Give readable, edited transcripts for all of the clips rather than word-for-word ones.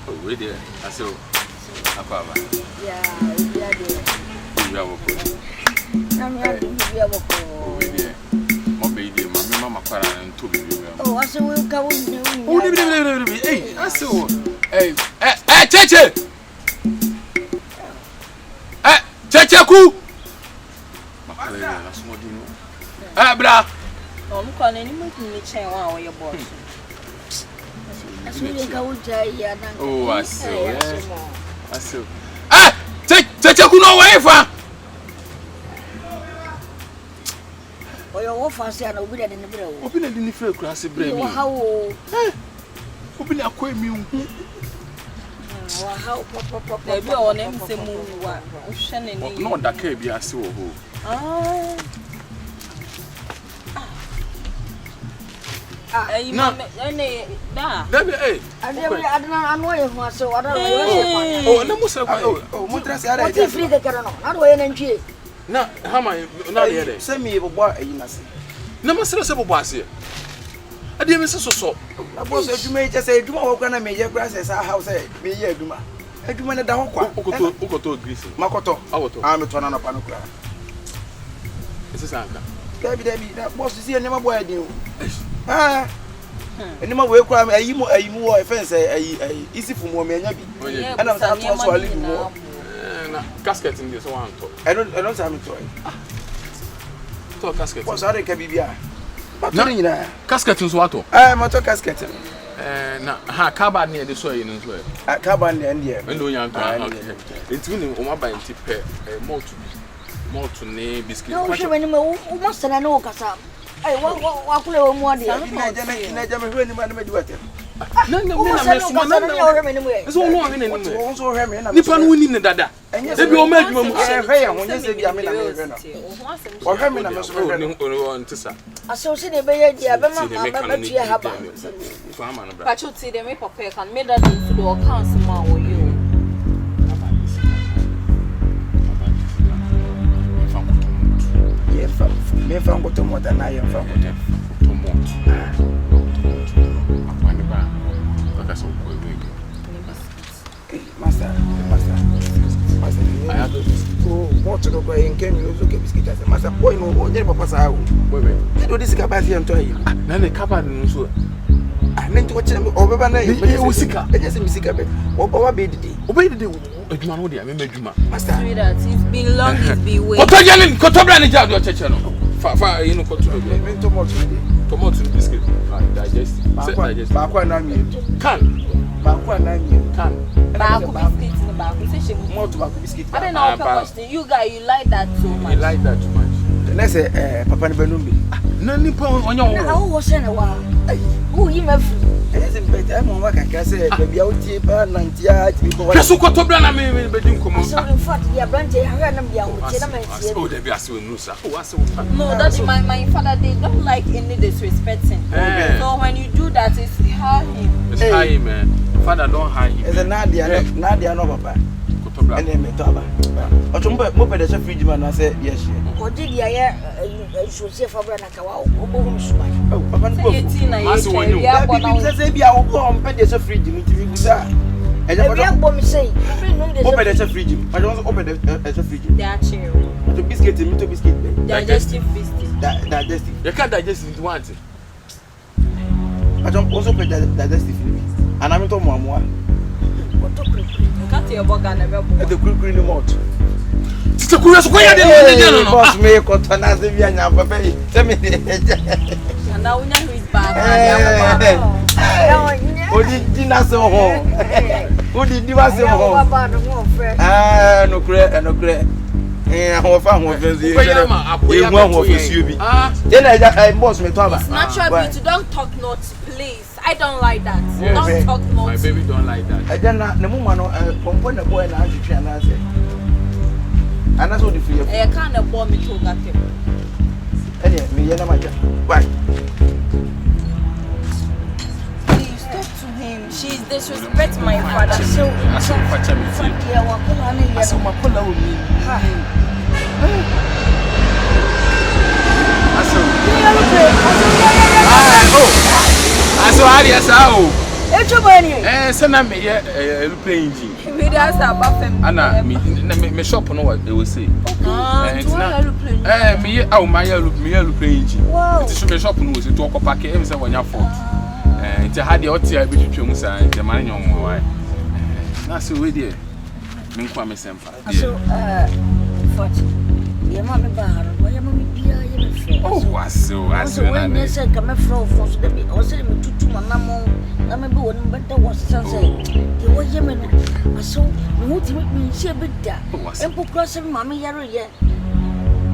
Oh, wait there. I saw Apava. Yeah, we are there. You have a good. I'm having to be able to. My baby, my mamma, and two baby. Oh, I saw we'll go. Oh, hey, I saw. Hey, Cheche! Kyekyeku! Bra! I'm calling him to me, chain while you're boss. Oh, I see. I see. Ah! Kyekyeku no way for. Oh, your offers are over there in the middle. Open a dinner for classy brain. How? Open a quay me. How? They be on him to move. Not that can be a so. No, and my way crime, a more offense, easy for more men. And I'm also a little more casket in this one. I don't have it to casket. What's other cabia? Casket is what? I'm a casket. Ha carbon near the soil in well. A carbon and yeah, and no young guy. It's winning on my tip, more to name biscuit. No, she went almost an anoka. I want more than it's all long in also Nippon winning the dada. And yes, you made you when you say or Herman, I must run to say. Associated by a but you see the make of paper and made that into the council or you. Me found what more than I am found. Master. I have to go more to the way and can you look at biscuit as a master boy no never pass out. Wait, this capacity and toy. Then the cabin so I meant to watch them over I just miss a bit. What obey the day? Obey the day. Master, it's been long, it's been waiting. What are you Cotobran Jado Chechano? Far, you know, tomato biscuit. Digest. Can. More tobacco biscuit. I don't know. You guys, you like that too much. You like that too much. Let's say, Papa Benumbi. No, Nippon on your how was in a while? Who you have? It isn't better. I'm on what I can say. Baby, out here, 90 yards. That's what Cotobran made me do. Come on. So, in fact, you are branching. I heard them. Oh, they be asking Nusa. No, that's my father. They don't like any disrespecting. So, when you do that, it's high him. It's high, man. Father, don't hide him. It's a Nadia, no, Papa. And then Metaba. But you move at the fridge man. I said, yes. What did you should say for Branakawa? Oh, Papa, I say, I will go on bed as a fridge. And I'm going to say, open as a fridge. I don't open as a fridge. They are cheering. The biscuit, to biscuit. Digestive biscuit. Digestive. You can't digest it once. I don't also put digestive. And I'm to Mamma. Cut your bug and the quick green mouth. It's a curious way. I didn't know. Boss me, Cotanazivia, Papa. Tell me. And now we know who is back. Who did dinner so home? Who did you ask home? Ah, no great and no great. Our family was very then I boss me talk. It's natural beauty. Don't talk notes, please. I don't like that. Yes. Don't talk notes. My baby don't like that. I don't know. The woman, the boy, and I should answer. And that's what the free. I can't afford me to get him. Anyway, me and my why? Please talk to him. She's disrespecting my father. So, I saw Pacha me. I saw my color with me. I saw Arias. send me aeroplane engine. We just about them. Anna, me shop no what they will say. Me my aeroplane engine. It is me shop no was to walk pack every say when you fault. It's a hard the be to musa the man your why. Na so we there. Me kwa me sempa. So for your mommy bar, why your mommy dear you friend. Oh, was so when they said come from the be also me to manamo. I remember when better was sunset. You were Yemen. So no to make me see a bit there. And put crossing mommy yaro yet.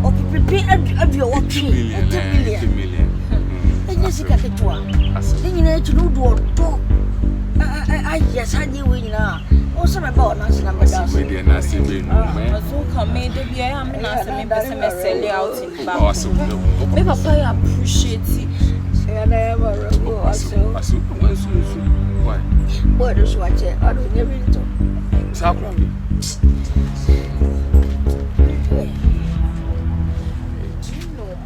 Or prepare a your $2 million. And yes, you got it to one. Then you need to do talk. I yes, I do win now. Also, about us number down. So come made the beer. I'm not sell out in Basso. Maybe I appreciate it. And I ever go. Why? What is what I don't never talk.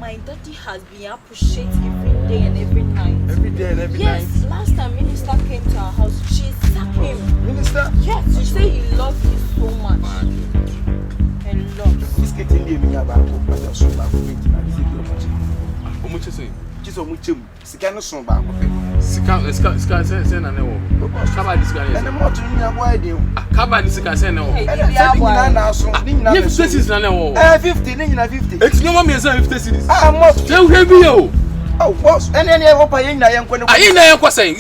My daddy has been appreciated every day and every night. Every day and every night? night? Last time Minister came to our house, she sacked him. Minister? Yes, she said he loves you so much. And loves. This getting the me about but so back with me. How much is it? Just so much. Sikano so back. Sika say na newo. Kaba this guy. And the more to me avoid you. Kaba this guy say no. And na so ni na. If cities na newo. 50 ni na 50. It's no me say 50 cities. Ah, more. Say we be yo. Oh, boss. And then you hope I na yan kwano. Ayi na yan kwasai.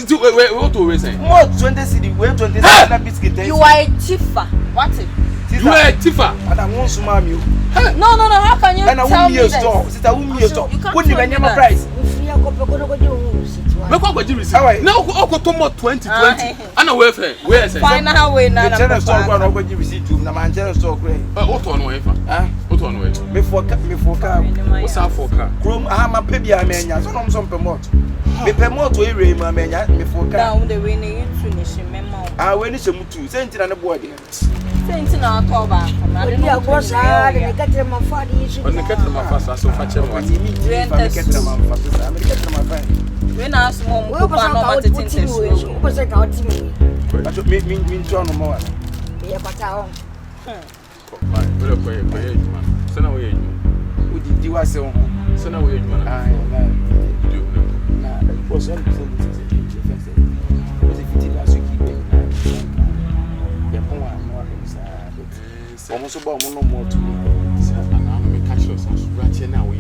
What to we say? More 20 cedi, we 20 cedi na biscuit. You are a tiffer. What it? You are a tiffer. And I want to mom you. No, how can you tell me that? Sister, who me store? What the name price? Me kwa gbaji receipt. Na oko to mo 2020. Ana we fe. We say. Final way na. The channel store kwa no gbaji receipt na man channel store kwa. O to no we fa. O to no we. Me for car. O sa for car. Chrome ma pe bia me nya. So no so promote. Me promote we re ma me nya me for car. Down the way na you to ni she memo. We ni she mutu. Say ntina na board there. Say ntina to ba. Na dia go sa de ketre ma fa di issue. On the ketre ma fa so fa che mo. Ni mi ketre ma fa so. Me ketre ma fa. We na small mo pa no ma tete so. O pe se ka o ti mi. But me to no more. Me ya pata on. Wala ko e ejuma. So na we ejuma. O di wa se ho. So na we ejuma na. Na o so no almost about no more to me. I'm a cashier, so right here now we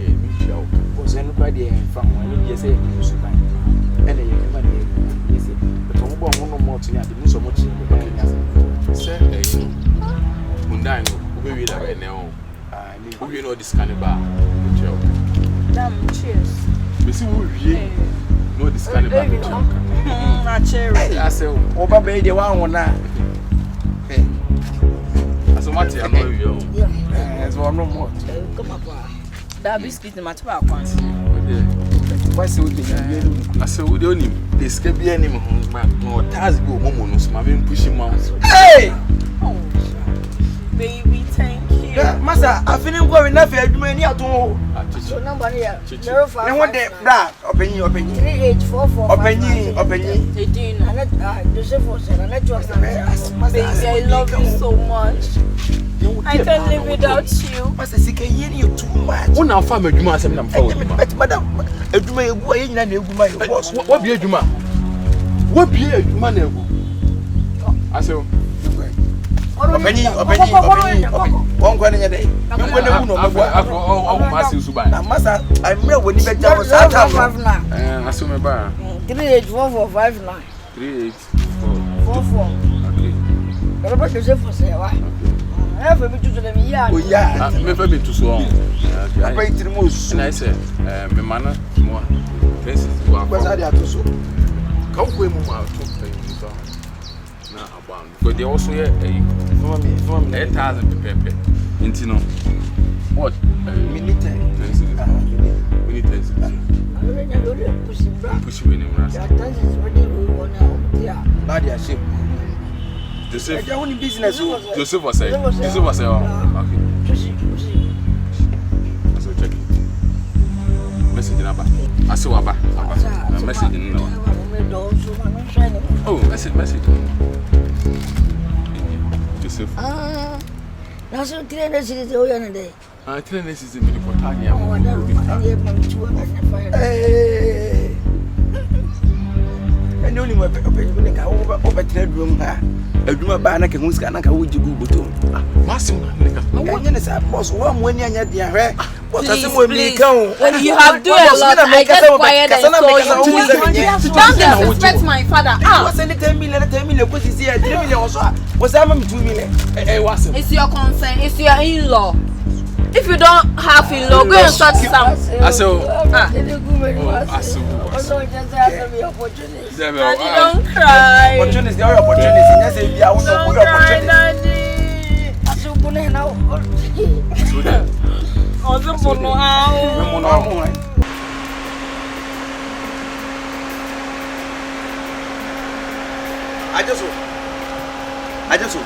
are. Was anybody from when you say you should buy? And then you can easy. But no more to me, I didn't so much. Say, Mundano, who will have now? Who you know this kind of bar? Damn, cheers. We see who you know this kind of bar. Not cheers. I say, over baby, one now. So much I know you. As one no more. Come up. That biscuit in my tobacco. Why so we I say we don't need this can be any man no task go momo no smam pushing mouse. Hey! Oh, baby, thank you. Yeah, master, I feel going enough for you many at all. So number here. 05. And one day, bra, open 3844. Open They do know. Joseph was and I just Baby, I love you so much. I can't live without you. Master, see, can you too much? One now farm a juma as I'm for. But madam, a juma you go in and you go my boss. What be a juma? What be a juma? I say, open. One going in a day. I'm going to master, I'm real when you get down. I assume a bar. 384459. 3844. Okay. Robert Joseph was there. I have a bit to them. Yeah. Oh, yeah. I've never been to so long. I pay to the most. And I said, my manner, more. This is what I had to so. Come with me out to pay you. Now, but they also hear from 8,000 per into no. What? Minute. Push you in him. Nadia ship. Joseph. Their own business. Joseph was saying. Joseph was saying. Okay. So check it. Message number. I saw a message in Oh, message. Joseph. Now so 300 cities oh yana day. 300 cities in the Portania. Hey. And only my over 3 room. A room by Naka Muska would you go to? Massimo, boss, one when you're there. What does it mean? When you have done a lot, I get quiet and so don't disrespect my father. What's any 10 million? What is here? 3 million also. What's that? 2 million. It's your concern. It's your in-law. If you don't have in-law, go and start some. Daddy, don't cry. Opportunities, there are opportunities. Don't cry, Daddy. I just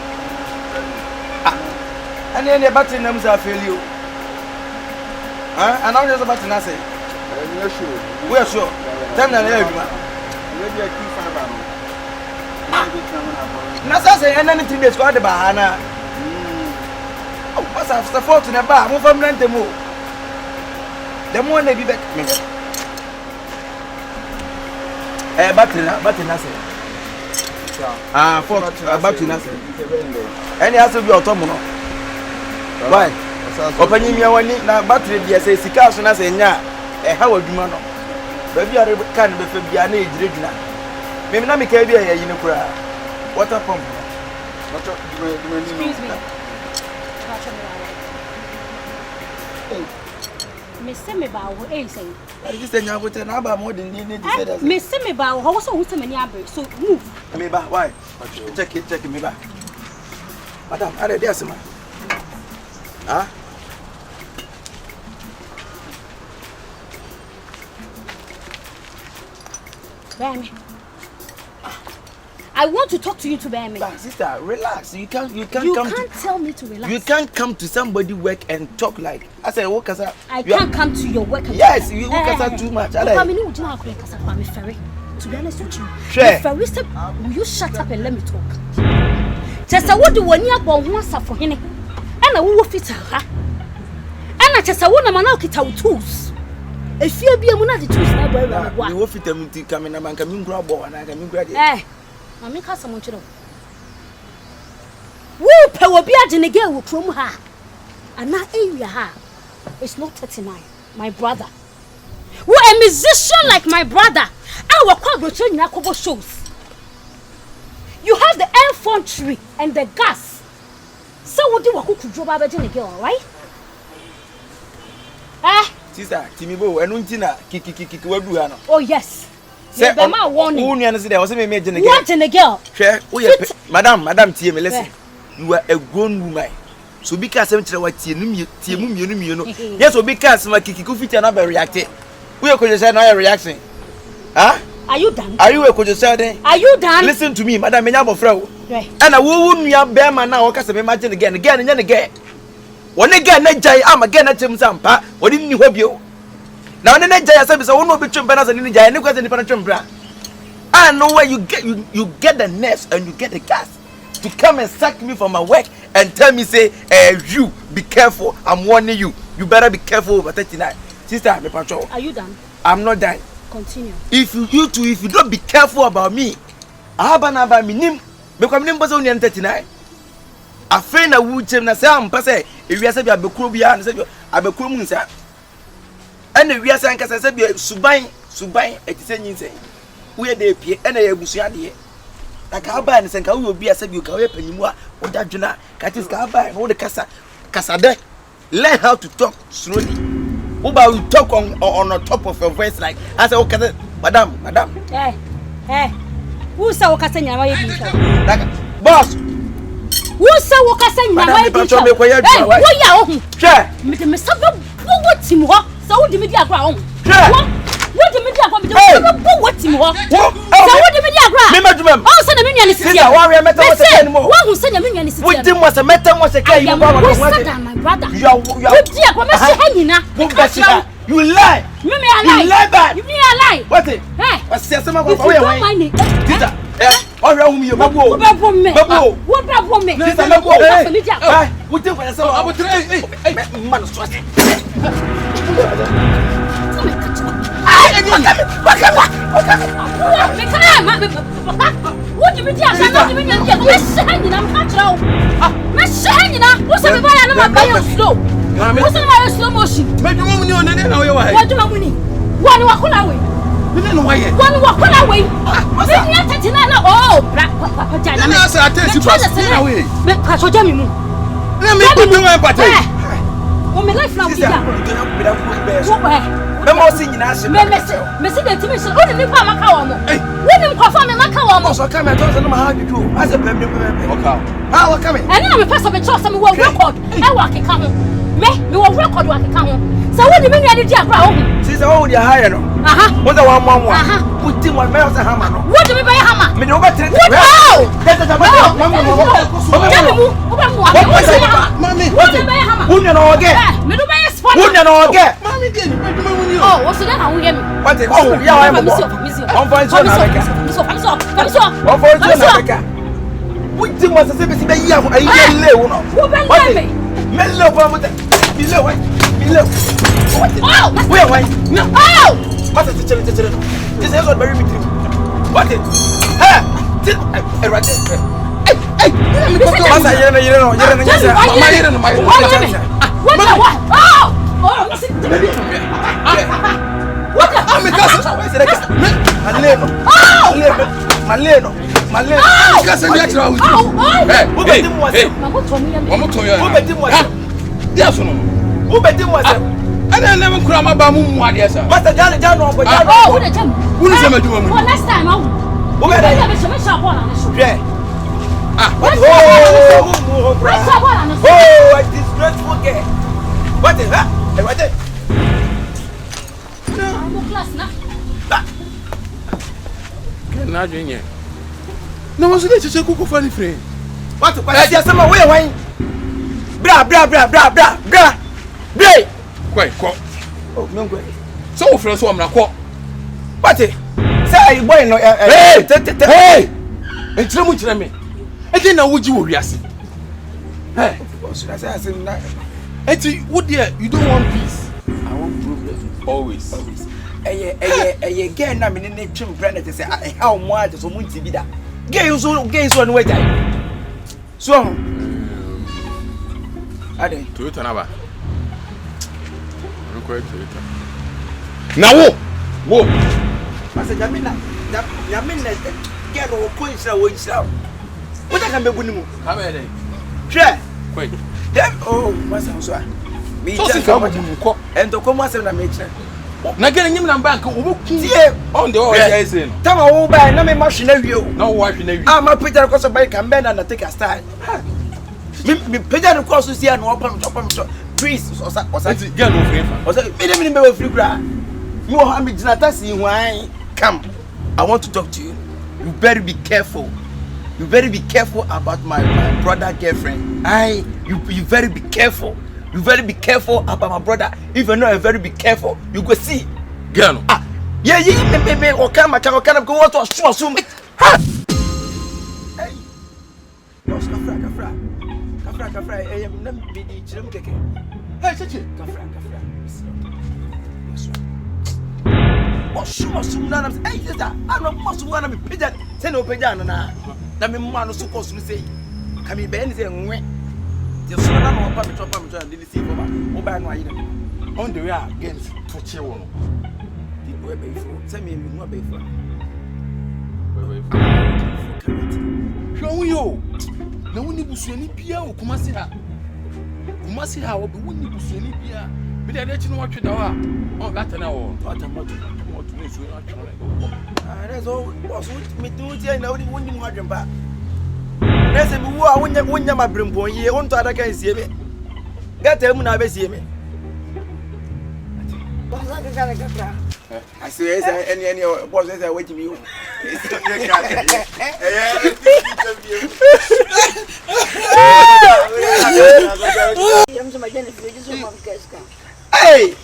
and then the battery names are fail you. And I'm just about to say. We're sure. Tell me maybe a key fiber. Nasa say anything that's called the Bahana. Oh, what's after 4 in a bar? Move from Rentemo. The more they be back. Battery Nasa. Battery Nasa. Any answer be autonomous. Why? Open your one battery, yes, a cigar, and I say, a Howard Dumano. Baby, I can't be Fabian age, Regina. Maybe not make a in a cry. Water pump. Excuse me. Miss Semibow, saying. I just say, I would tell about more than you need to say that. Miss Semibow, also who's many average, so move. Me back, why? Check me back. Madam, I did yes, man. Huh? Bammy. I want to talk to you to Bammy. Sister, relax. You can't tell me to relax. You can't come to somebody work and talk like I said. I can't come to your work. Yes, you work too much. To be honest with you, will you shut up and let me talk? Just what do one year born once for him, and I will fit her. And I just want a man out tools. If you be a monad tools, I will fit them to come in a man coming grab and I can grab it. I make her someone to know. Woo, power be a again will from her. And that area, it's not 39, my brother. Who a musician like my brother, I will call return Yakobo shows. You have the infantry and the gas. So what do you want to drop out again, right? Sister, Timibo, and Untina, Kiki, oh, yes. Say, my warning. Was a maid in a what in a girl? Madam, T. listen. You are a grown woman. So because I'm what you know. Yes, so because my Kiku fit and I reacted. We are going to say no reaction. Huh? Are you done? Are you a good say? Are you done? Listen to me, Madam Menabo. And I wouldn't have bear man now, because I imagine again and again. One again, I'm again at him, Sampa. What didn't you help you? Now, the next day, I said, I won't be chumperas and Ninja, and you got any penetration. I know where you get the nest and you get the gas to come and sack me from my work and tell me, say, you be careful. I'm warning you. You better be careful over 39. Sister, me patrol. Are you done? I'm not done. Continue. If you don't be careful about me, I have an about me name because name was only 39. A friend of wood na say am pese e wiase bia bekuro bia na say abekuro mu nsa ene wiase anka say bia suban etise nyinse we dey pie ene ya busua de na ka ba ne say ka we obi ase bia ka we panyimu a oda dwena ka tis ka ba no de kasa de learn how to talk slowly. Uba you talk on top of your voice like I say okay madam who say okay say nyama ye bi boss who say what say nyama e bi cho wo ya ohun hwe me sabe what him ho so wo di me di agora ohun wo di me di agora me di sabe what him ho so wo di me di agora me madumam oh say na me nuane sisi wa we meta wo say anymore wo hu say na me nuane sisi wo di mo say meta mo say kai you ba my brother you di agora me say hanyina wo ga sika You lie. Me a lie. You lie bad. You me a lie. What it? Hey. What's the same about Where you? Tita. Oh, wrong me, babu. Babu. What babu me? Tita, babu. Hey. What do you say? I will try. Hey, man, trust. What do you mean? What's the slow motion? Make you money on the day now. What do you mean? One walk away. One walk away. Oh, black papa. Let me put you in party. Oh, my life now. Memo singing as Messi, the TV show. Only Pamakawa. When you perform a Makawa, so come and tell them how you do. As a baby, how are coming? and I'm a person of trust. Some will record. I walk a camel. Me will record what I come. So what do you mean? I did your crown? She's all your higher. What the one? Put him on Mel's hammer. What do we buy a hammer? Me over to that's a Mammy, what do you hammer? Wouldn't know again? Me do buy a spot. Wouldn't know again. Oh, what's that? How we get me? What is oh, yeah, I'm a what do you want to say? Be a year. What is Mellow below. Oh, where why? No. Oh, what is the children? This is what very meeting. What is? Hey, right there. Hey, I never cry my bamu. What's the Johnny John? Oh, next time, oh, a disgraceful girl. What is that? What is not doing it. No one's going to say cook funny friend. what? Yes, I'm away. Bra. Quite. Oh, no way. So, friends, so I'm not caught. What is? Say, boy, no, hey, it's no much me. I didn't know what you were asking. Hey, what I say? What dear, you don't want peace. I want problem. Always. Again, I'm in the trim brand to say, how much is someone to be that? Gays one way. So, I didn't to it another. Now, whoa. I said, Yamina, get all queens now. What I can be winning? How many? Share. Wait. Oh, my son, me just come and to come as a major. Not getting him and back on the oil. Tell my old man, no machine of you. No watching you. I'm a Peter across a bike and bend and take a style. Me Peter across to see and open top trees or something. Get no favor. Was it minimum of free ground? You have me not see why. Come, I want to talk to you. You better be careful. You better be careful about my brother girlfriend. You very be careful. You very be careful about my brother. If you're not very be careful, you go see. Girl. Yeah, me or come of go out to show so me. Hey. Los Kafra. I am not be chim keke. Hey, Chichi. Kafra. Oh, sure, soon. Hey, sister, I'm not possible one of me pigeon. Send open down now. That me man so close to say. Can be Ben saying, you saw no public chopper and didn't see over. On the way against to chill. People pay for. Send me no pay for. Show you. No one is any Pia or Kumasi. Kumasi, how be winning to any Pia. But I let you know what you do. Oh, that's an hour. What a motor. That's all. What's with me to tell you? When you want back. Let's say, when you my brim point, you want to other guys see me. Get them now, see me. I say, any was there waiting you. Hey!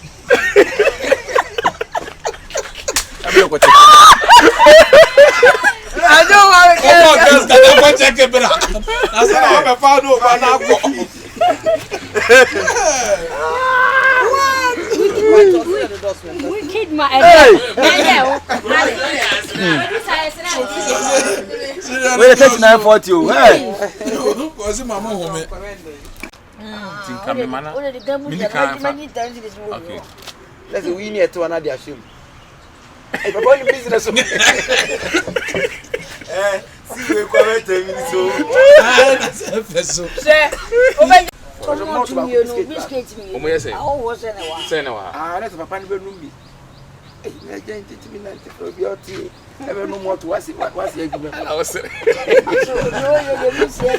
kebra. That's how I found over now. Wicked man. Wait, 3940. Hey. Was it my mom? Come mana. Okay. Let's win here to another assume. Hey, but what business? See, we come to me so. Say, come to me, no biscuit me. Omo yese. I was anyway. Say na wa. Ah, let's papa no be room bi. Eh, na gente ti mi na te pro bi oti. Ebe no mo to wasi here. I was So, you